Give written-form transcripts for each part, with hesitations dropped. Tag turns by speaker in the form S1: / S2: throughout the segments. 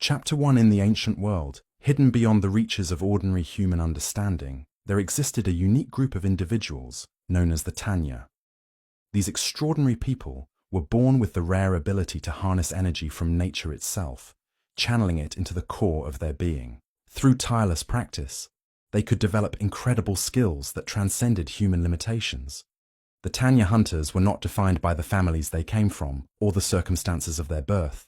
S1: Chapter 1. In the ancient world, hidden beyond the reaches of ordinary human understanding, there existed a unique group of individuals known as the Tanya. These extraordinary people were born with the rare ability to harness energy from nature itself, channeling it into the core of their being. Through tireless practice, they could develop incredible skills that transcended human limitations. The Tanya hunters were not defined by the families they came from or the circumstances of their birth.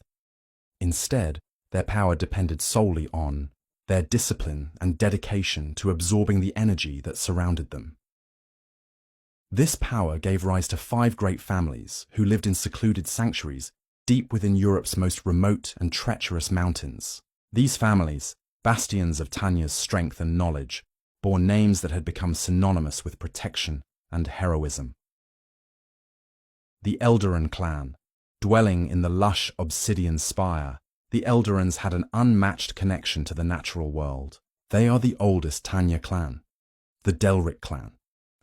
S1: Instead, their power depended solely on their discipline and dedication to absorbing the energy that surrounded them. This power gave rise to 5 great families who lived in secluded sanctuaries deep within Europe's most remote and treacherous mountains. These families, bastions of Tanya's strength and knowledge, bore names that had become synonymous with protection and heroism. The Eldarin clan. Dwelling in the lush obsidian spire, the Eldarins had an unmatched connection to the natural world. They are the oldest Tanya clan. The Delric clan.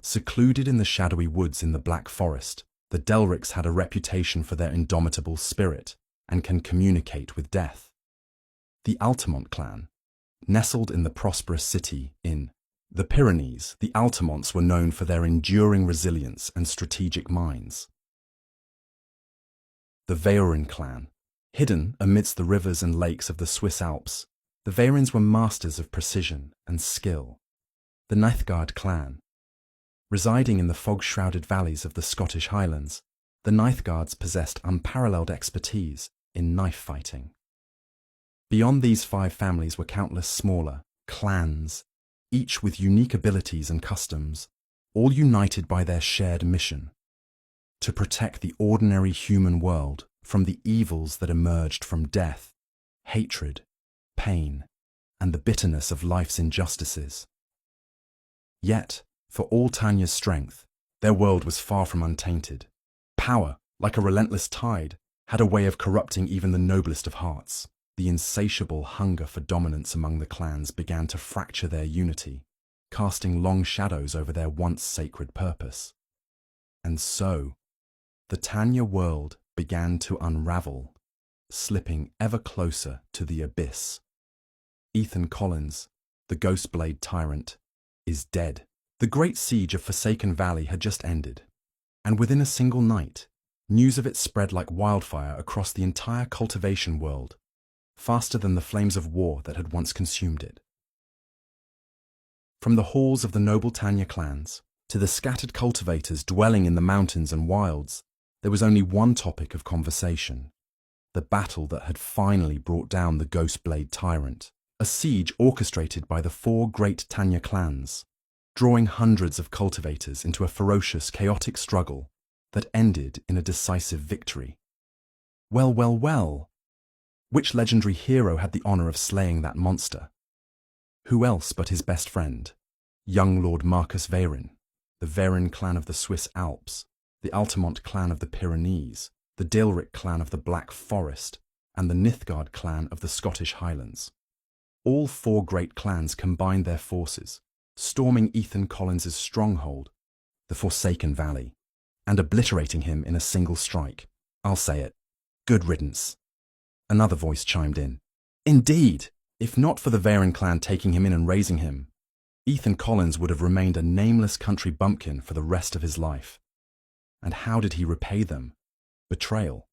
S1: Secluded in the shadowy woods in the Black Forest, the Delrics had a reputation for their indomitable spirit and can communicate with death. The Altamont clan. Nestled in the prosperous city in the Pyrenees, the Altamonts were known for their enduring resilience and strategic minds. The Veorin clan. Hidden amidst the rivers and lakes of the Swiss Alps, the Veorins were masters of precision and skill. The Nithgard clan. Residing in the fog-shrouded valleys of the Scottish Highlands, the Nithgards possessed unparalleled expertise in knife fighting. Beyond these 5 families were countless smaller clans, each with unique abilities and customs, all united by their shared mission: to protect the ordinary human world from the evils that emerged from death, hatred, pain, and the bitterness of life's injustices. Yet, for all Tanya's strength, their world was far from untainted. Power, like a relentless tide, had a way of corrupting even the noblest of hearts. The insatiable hunger for dominance among the clans began to fracture their unity, casting long shadows over their once sacred purpose. And so, the Tanya world began to unravel, slipping ever closer to the abyss. Ethan Collins, the Ghostblade tyrant, is dead. The great siege of Forsaken Valley had just ended, and within a single night, news of it spread like wildfire across the entire cultivation world, faster than the flames of war that had once consumed it. From the halls of the noble Tanya clans to the scattered cultivators dwelling in the mountains and wilds, there was only one topic of conversation: the battle that had finally brought down the Ghostblade tyrant, a siege orchestrated by the 4 great Tanya clans, drawing hundreds of cultivators into a ferocious, chaotic struggle that ended in a decisive victory. Well, which legendary hero had the honor of slaying that monster? Who else but his best friend, young Lord Marcus Veorin, the Veorin clan of the Swiss Alps, the Altamont clan of the Pyrenees, the Delric clan of the Black Forest, and the Nithgard clan of the Scottish Highlands. All 4 great clans combined their forces, storming Ethan Collins' stronghold, the Forsaken Valley, and obliterating him in a single strike. I'll say it. Good riddance. Another voice chimed in. Indeed, if not for the Veorin clan taking him in and raising him, Ethan Collins would have remained a nameless country bumpkin for the rest of his life. And how did he repay them? Betrayal.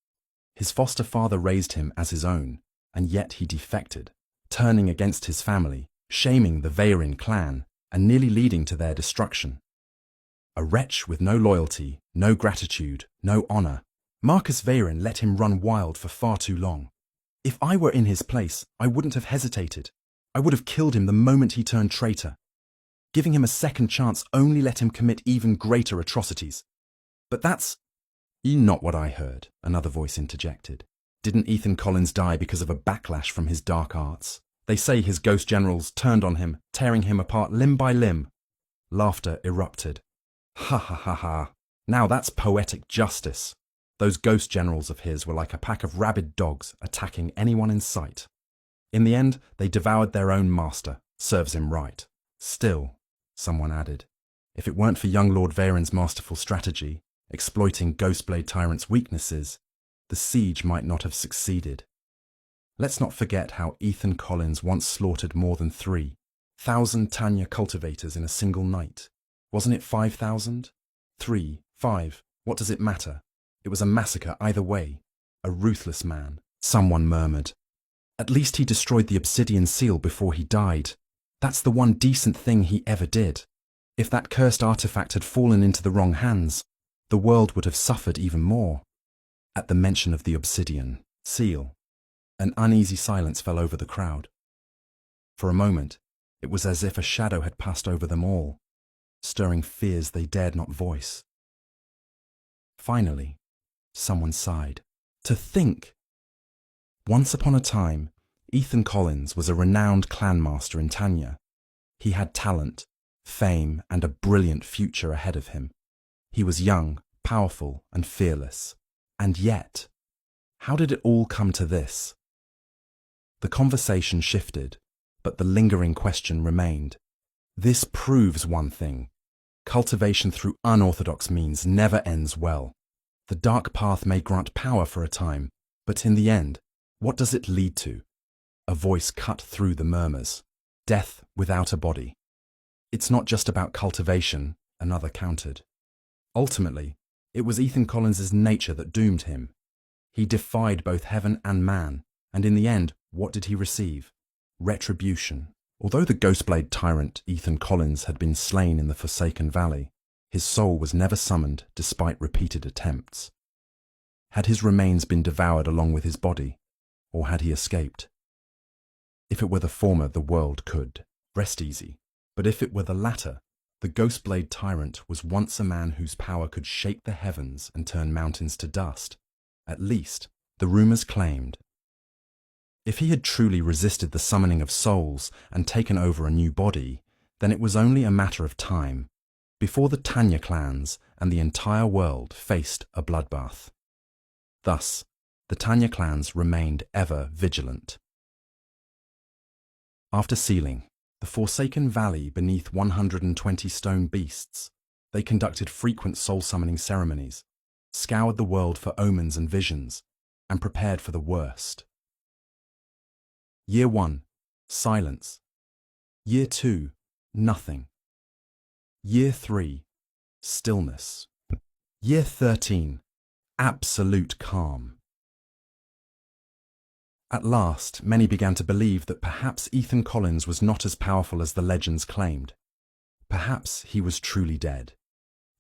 S1: His foster father raised him as his own, and yet he defected, turning against his family, shaming the Veorin clan, and nearly leading to their destruction. A wretch with no loyalty, no gratitude, no honor, Marcus Veorin let him run wild for far too long. If I were in his place, I wouldn't have hesitated. I would have killed him the moment he turned traitor. Giving him a second chance only let him commit even greater atrocities. But that's not what I heard, another voice interjected. Didn't Ethan Collins die because of a backlash from his dark arts? They say his ghost generals turned on him, tearing him apart limb by limb. Laughter erupted. Ha ha ha ha. Now that's poetic justice. Those ghost generals of his were like a pack of rabid dogs attacking anyone in sight. In the end, they devoured their own master. Serves him right. Still, someone added, if it weren't for young Lord Veorin's masterful strategy, exploiting Ghostblade Tyrant's weaknesses, the siege might not have succeeded. Let's not forget how Ethan Collins once slaughtered more than 3,000 Tanya cultivators in a single night. Wasn't it 5,000? 3, 5, what does it matter? It was a massacre either way. A ruthless man, someone murmured. At least he destroyed the obsidian seal before he died. That's the one decent thing he ever did. If that cursed artifact had fallen into the wrong hands, the world would have suffered even more. At the mention of the obsidian seal, an uneasy silence fell over the crowd. For a moment, it was as if a shadow had passed over them all, stirring fears they dared not voice. Finally, someone sighed. To think! Once upon a time, Ethan Collins was a renowned clanmaster in Tanya. He had talent, fame, and a brilliant future ahead of him. He was young, powerful, and fearless. And yet, how did it all come to this? The conversation shifted, but the lingering question remained. This proves one thing. Cultivation through unorthodox means never ends well. The dark path may grant power for a time, but in the end, what does it lead to? A voice cut through the murmurs. Death without a body. It's not just about cultivation, another countered. Ultimately, it was Ethan Collins's nature that doomed him. He defied both heaven and man, and in the end, what did he receive? Retribution. Although the Ghostblade tyrant Ethan Collins had been slain in the Forsaken Valley, his soul was never summoned despite repeated attempts. Had his remains been devoured along with his body, or had he escaped? If it were the former, the world could rest easy. But if it were the latter, the Ghostblade tyrant was once a man whose power could shake the heavens and turn mountains to dust. At least, the rumors claimed. If he had truly resisted the summoning of souls and taken over a new body, then it was only a matter of time before the Tanya clans and the entire world faced a bloodbath. Thus, the Tanya clans remained ever vigilant. After sealing the Forsaken Valley beneath 120 stone beasts, they conducted frequent soul-summoning ceremonies, scoured the world for omens and visions, and prepared for the worst. Year 1, silence. Year 2, nothing. Year 3, stillness. Year 13, absolute calm. At last, many began to believe that perhaps Ethan Collins was not as powerful as the legends claimed. Perhaps he was truly dead.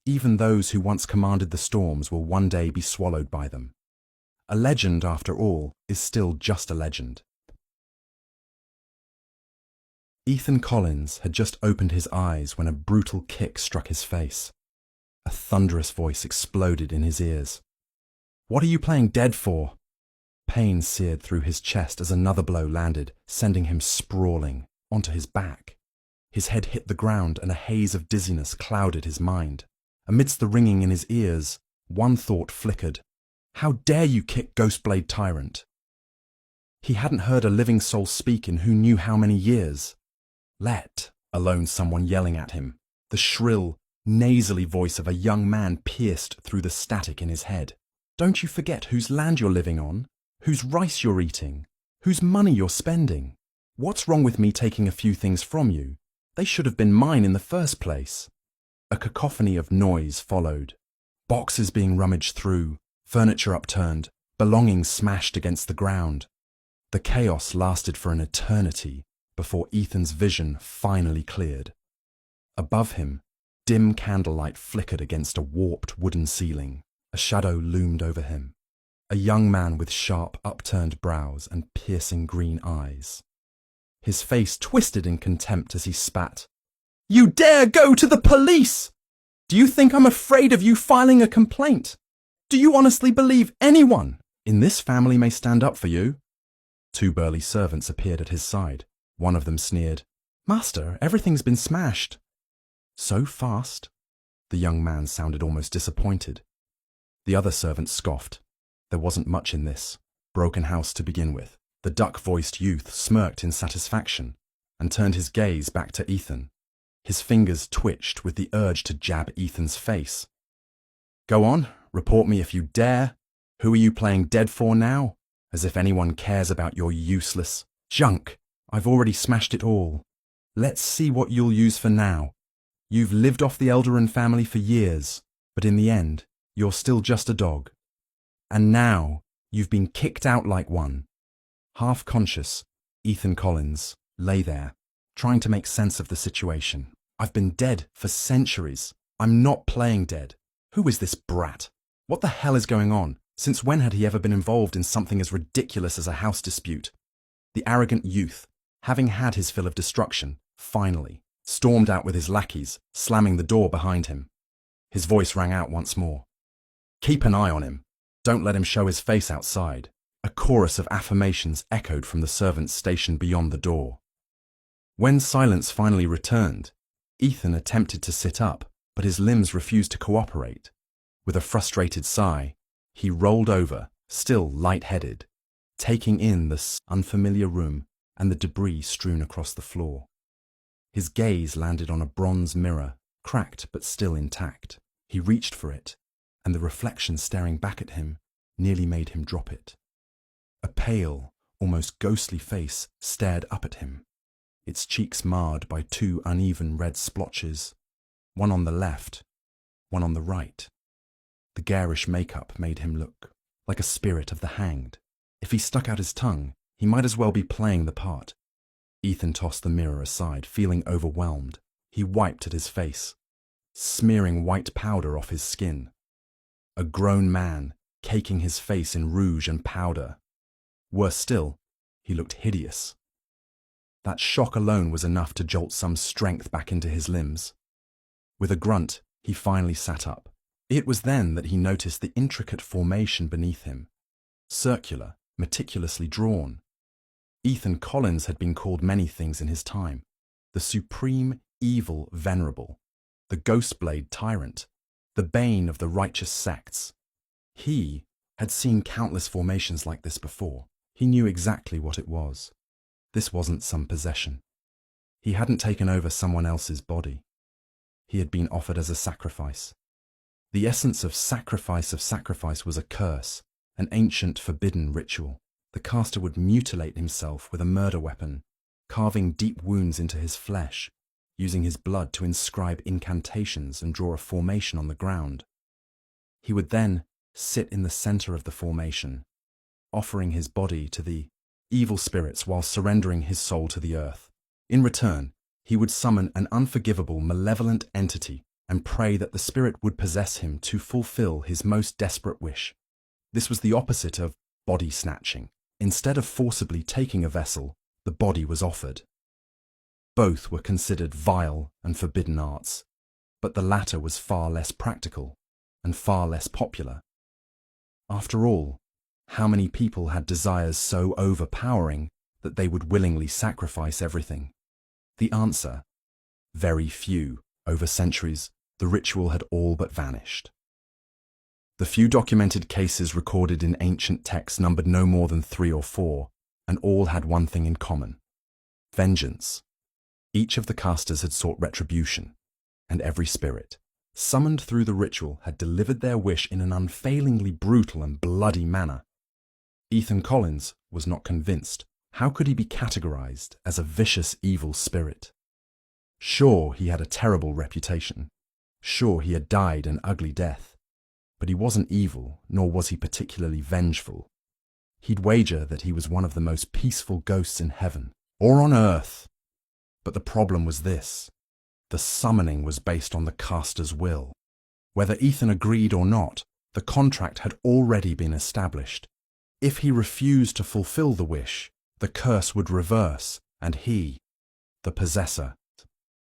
S1: Even those who once commanded the storms will one day be swallowed by them. A legend, after all, is still just a legend. Ethan Collins had just opened his eyes when a brutal kick struck his face. A thunderous voice exploded in his ears. "What are you playing dead for?" Pain seared through his chest as another blow landed, sending him sprawling onto his back. His head hit the ground and a haze of dizziness clouded his mind. Amidst the ringing in his ears, one thought flickered. How dare you kick Ghostblade Tyrant? He hadn't heard a living soul speak in who knew how many years. Let alone someone yelling at him. The shrill, nasally voice of a young man pierced through the static in his head. Don't you forget whose land you're living on, whose rice you're eating, whose money you're spending. What's wrong with me taking a few things from you? They should have been mine in the first place. A cacophony of noise followed. Boxes being rummaged through, furniture upturned, belongings smashed against the ground. The chaos lasted for an eternity before Ethan's vision finally cleared. Above him, dim candlelight flickered against a warped wooden ceiling. A shadow loomed over him. A young man with sharp, upturned brows and piercing green eyes. His face twisted in contempt as he spat. "You dare go to the police! Do you think I'm afraid of you filing a complaint? Do you honestly believe anyone in this family may stand up for you?" Two burly servants appeared at his side. One of them sneered, "Master, everything's been smashed." "So fast?" The young man sounded almost disappointed. The other servant scoffed. There wasn't much in this broken house to begin with. The duck-voiced youth smirked in satisfaction and turned his gaze back to Ethan. His fingers twitched with the urge to jab Ethan's face. "Go on, report me if you dare. Who are you playing dead for now? As if anyone cares about your useless junk. I've already smashed it all. Let's see what you'll use for now. You've lived off the Eldarin family for years, but in the end, you're still just a dog. And now, you've been kicked out like one. Half conscious, Ethan Collins lay there, trying to make sense of the situation. I've been dead for centuries. I'm not playing dead. Who is this brat? What the hell is going on? Since when had he ever been involved in something as ridiculous as a house dispute? The arrogant youth, having had his fill of destruction, finally stormed out with his lackeys, slamming the door behind him. His voice rang out once more. Keep an eye on him. Don't let him show his face outside. A chorus of affirmations echoed from the servants stationed beyond the door. When silence finally returned, Ethan attempted to sit up, but his limbs refused to cooperate. With a frustrated sigh, he rolled over, still light-headed, taking in the unfamiliar room and the debris strewn across the floor. His gaze landed on a bronze mirror, cracked but still intact. He reached for it, and the reflection staring back at him nearly made him drop it. A pale, almost ghostly face stared up at him, its cheeks marred by two uneven red splotches, one on the left, one on the right. The garish makeup made him look like a spirit of the hanged. If he stuck out his tongue, he might as well be playing the part. Ethan tossed the mirror aside, feeling overwhelmed. He wiped at his face, smearing white powder off his skin. A grown man, caking his face in rouge and powder. Worse still, he looked hideous. That shock alone was enough to jolt some strength back into his limbs. With a grunt, he finally sat up. It was then that he noticed the intricate formation beneath him. Circular, meticulously drawn. Ethan Collins had been called many things in his time. The supreme evil venerable, the Ghostblade tyrant, the bane of the righteous sects. He had seen countless formations like this before. He knew exactly what it was. This wasn't some possession. He hadn't taken over someone else's body. He had been offered as a sacrifice. The essence of sacrifice was a curse, an ancient forbidden ritual. The caster would mutilate himself with a murder weapon, carving deep wounds into his flesh, using his blood to inscribe incantations and draw a formation on the ground. He would then sit in the center of the formation, offering his body to the evil spirits while surrendering his soul to the earth. In return, he would summon an unforgivable, malevolent entity and pray that the spirit would possess him to fulfill his most desperate wish. This was the opposite of body snatching. Instead of forcibly taking a vessel, the body was offered. Both were considered vile and forbidden arts, but the latter was far less practical and far less popular. After all, how many people had desires so overpowering that they would willingly sacrifice everything? The answer: very few. Over centuries, the ritual had all but vanished. The few documented cases recorded in ancient texts numbered no more than 3 or 4, and all had one thing in common: vengeance. Each of the casters had sought retribution, and every spirit, summoned through the ritual, had delivered their wish in an unfailingly brutal and bloody manner. Ethan Collins was not convinced. How could he be categorized as a vicious evil spirit? Sure, he had a terrible reputation. Sure, he had died an ugly death. But he wasn't evil, nor was he particularly vengeful. He'd wager that he was one of the most peaceful ghosts in heaven, or on earth. But the problem was this: the summoning was based on the caster's will. Whether Ethan agreed or not, the contract had already been established. If he refused to fulfill the wish, the curse would reverse, and he, the possessor,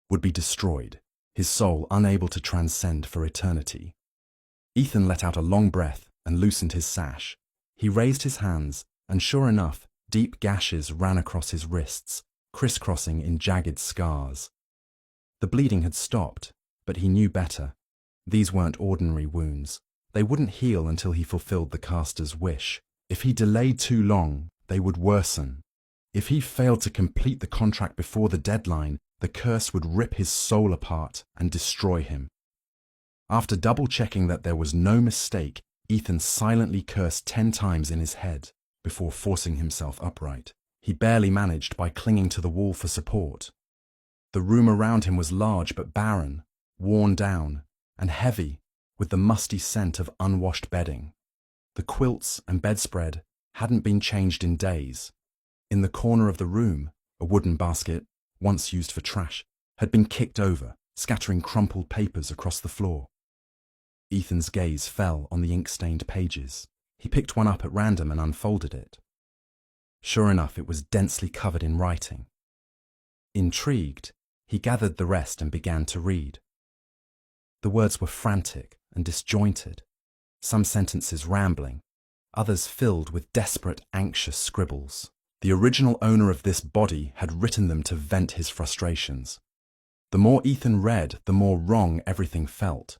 S1: would be destroyed, his soul unable to transcend for eternity. Ethan let out a long breath and loosened his sash. He raised his hands, and sure enough, deep gashes ran across his wrists, crisscrossing in jagged scars. The bleeding had stopped, but he knew better. These weren't ordinary wounds. They wouldn't heal until he fulfilled the caster's wish. If he delayed too long, they would worsen. If he failed to complete the contract before the deadline, the curse would rip his soul apart and destroy him. After double-checking that there was no mistake, Ethan silently cursed 10 times in his head. before forcing himself upright. He barely managed by clinging to the wall for support. The room around him was large but barren, worn down, and heavy with the musty scent of unwashed bedding. The quilts and bedspread hadn't been changed in days. In the corner of the room, a wooden basket, once used for trash, had been kicked over, scattering crumpled papers across the floor. Ethan's gaze fell on the ink-stained pages. He picked one up at random and unfolded it. Sure enough, it was densely covered in writing. Intrigued, he gathered the rest and began to read. The words were frantic and disjointed, some sentences rambling, others filled with desperate, anxious scribbles. The original owner of this body had written them to vent his frustrations. The more Ethan read, the more wrong everything felt.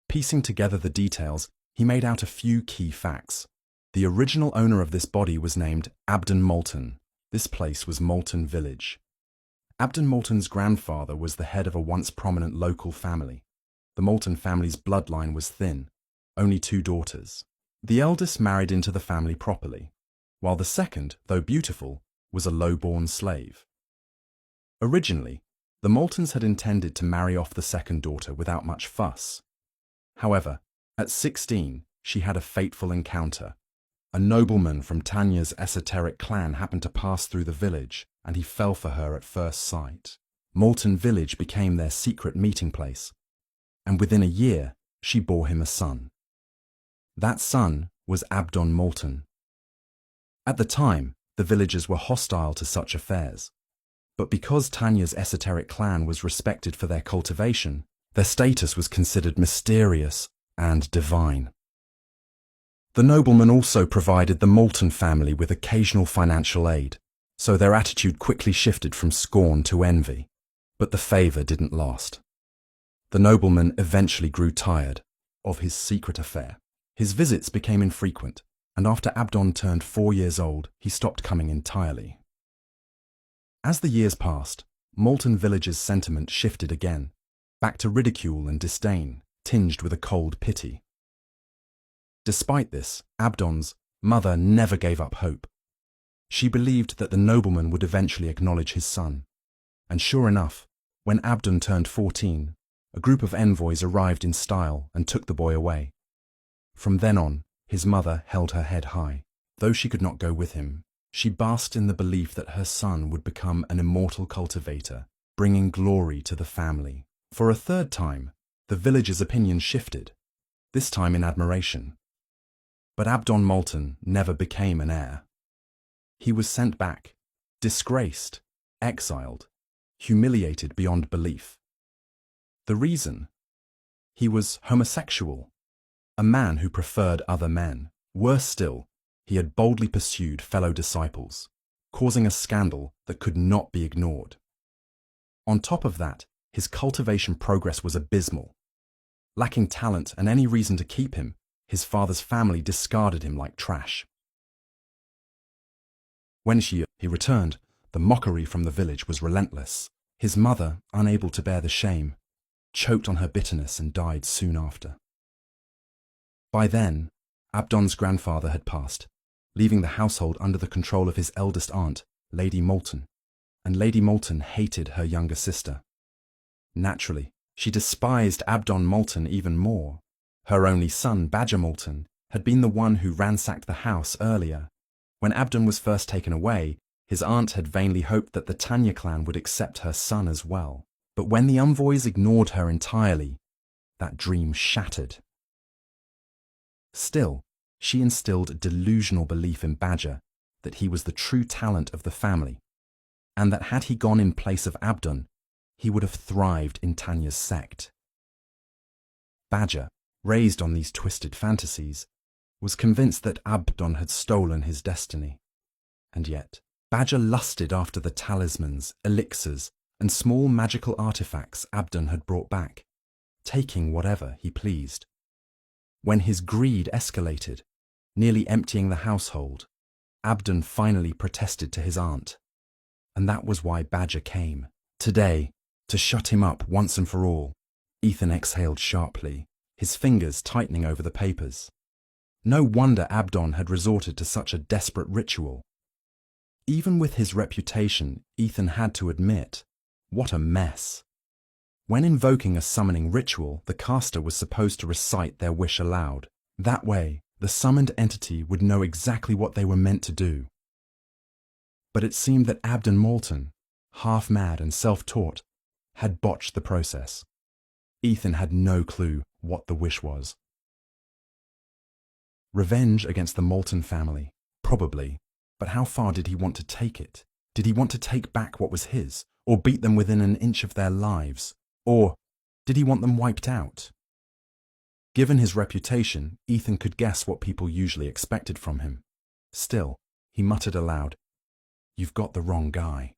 S1: Piecing together the details, he made out a few key facts. The original owner of this body was named Abdon Moulton. This place was Moulton Village. Abdon Moulton's grandfather was the head of a once prominent local family. The Moulton family's bloodline was thin, only 2 daughters. The eldest married into the family properly, while the second, though beautiful, was a low-born slave. Originally, the Moultons had intended to marry off the second daughter without much fuss. However, at 16, she had a fateful encounter. A nobleman from Tanya's esoteric clan happened to pass through the village, and he fell for her at first sight. Moulton Village became their secret meeting place, and within a year, she bore him a son. That son was Abdon Moulton. At the time, the villagers were hostile to such affairs, but because Tanya's esoteric clan was respected for their cultivation, their status was considered mysterious and divine. The nobleman also provided the Moulton family with occasional financial aid, so their attitude quickly shifted from scorn to envy. But the favour didn't last. The nobleman eventually grew tired of his secret affair. His visits became infrequent, and after Abdon turned 4 years old, he stopped coming entirely. As the years passed, Moulton Village's sentiment shifted again, back to ridicule and disdain, tinged with a cold pity. Despite this, Abdon's mother never gave up hope. She believed that the nobleman would eventually acknowledge his son. And sure enough, when Abdon turned 14, a group of envoys arrived in style and took the boy away. From then on, his mother held her head high. Though she could not go with him, she basked in the belief that her son would become an immortal cultivator, bringing glory to the family. For a third time, the villagers' opinion shifted, this time in admiration. But Abdon Moulton never became an heir. He was sent back, disgraced, exiled, humiliated beyond belief. The reason? He was homosexual, a man who preferred other men. Worse still, he had boldly pursued fellow disciples, causing a scandal that could not be ignored. On top of that, his cultivation progress was abysmal. Lacking talent and any reason to keep him, his father's family discarded him like trash. When he returned, the mockery from the village was relentless. His mother, unable to bear the shame, choked on her bitterness and died soon after. By then, Abdon's grandfather had passed, leaving the household under the control of his eldest aunt, Lady Moulton, and Lady Moulton hated her younger sister. Naturally, she despised Abdon Moulton even more. Her only son, Badger Moulton, had been the one who ransacked the house earlier. When Abdon was first taken away, his aunt had vainly hoped that the Tanya clan would accept her son as well. But when the envoys ignored her entirely, that dream shattered. Still, she instilled a delusional belief in Badger that he was the true talent of the family, and that had he gone in place of Abdon, he would have thrived in Tanya's sect. Badger, raised on these twisted fantasies, was convinced that Abdon had stolen his destiny. And yet, Badger lusted after the talismans, elixirs, and small magical artifacts Abdon had brought back, taking whatever he pleased. When his greed escalated, nearly emptying the household, Abdon finally protested to his aunt. And that was why Badger came. Today, to shut him up once and for all. Ethan exhaled sharply, his fingers tightening over the papers. No wonder Abdon had resorted to such a desperate ritual. Even with his reputation, Ethan had to admit, what a mess. When invoking a summoning ritual, the caster was supposed to recite their wish aloud. That way, the summoned entity would know exactly what they were meant to do. But it seemed that Abdon Moulton, half mad and self-taught, had botched the process. Ethan had no clue what the wish was. Revenge against the Moulton family, probably, but how far did he want to take it? Did he want to take back what was his, or beat them within an inch of their lives? Or did he want them wiped out? Given his reputation, Ethan could guess what people usually expected from him. Still, he muttered aloud, "You've got the wrong guy."